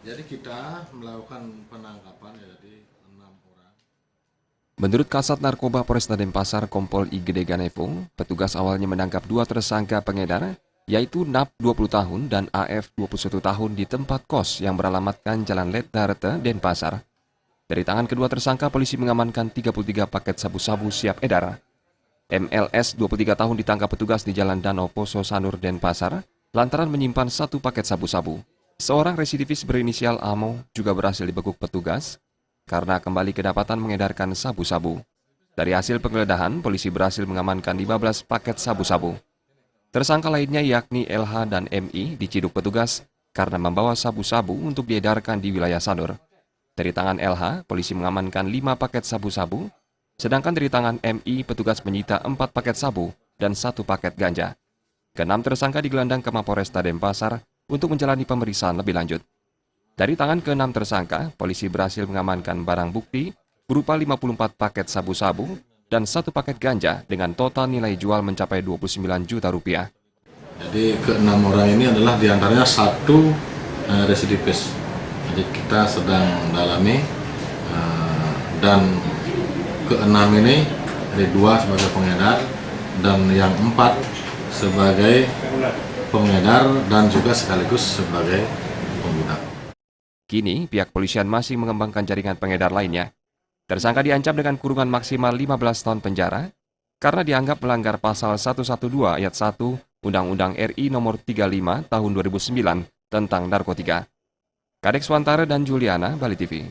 Jadi kita melakukan penangkapan ya, jadi 6 orang. Menurut Kasat Narkoba Polresta Denpasar Kompol I Gede Ganevo, petugas awalnya menangkap 2 tersangka pengedar, yaitu NAP 20 tahun dan AF 21 tahun di tempat kos yang beralamatkan Jalan Letdarte, Denpasar. Dari tangan kedua tersangka, polisi mengamankan 33 paket sabu-sabu siap edar. MLS 23 tahun ditangkap petugas di Jalan Danau Poso Sanur, Denpasar, lantaran menyimpan 1 paket sabu-sabu. Seorang residivis berinisial Amo juga berhasil dibekuk petugas karena kembali kedapatan mengedarkan sabu-sabu. Dari hasil penggeledahan, polisi berhasil mengamankan 15 paket sabu-sabu. Tersangka lainnya yakni LH dan MI diciduk petugas karena membawa sabu-sabu untuk diedarkan di wilayah Sanur. Dari tangan LH, polisi mengamankan 5 paket sabu-sabu, sedangkan dari tangan MI, petugas menyita 4 paket sabu dan 1 paket ganja. Keenam tersangka digelandang ke Mapolresta Denpasar untuk menjalani pemeriksaan lebih lanjut. Dari tangan keenam tersangka, polisi berhasil mengamankan barang bukti berupa 54 paket sabu-sabu dan 1 paket ganja dengan total nilai jual mencapai 29 juta rupiah. Jadi ke-6 orang ini adalah diantaranya 1 residivis. Jadi kita sedang mendalami dan ke-6 ini ada 2 sebagai pengedar dan yang 4 sebagai pengedar dan juga sekaligus sebagai pengguna. Kini, pihak polisian masih mengembangkan jaringan pengedar lainnya. Tersangka diancam dengan kurungan maksimal 15 tahun penjara karena dianggap melanggar pasal 112 ayat 1 Undang-Undang RI nomor 35 tahun 2009 tentang narkotika. Kadek Swantara dan Juliana, Bali TV.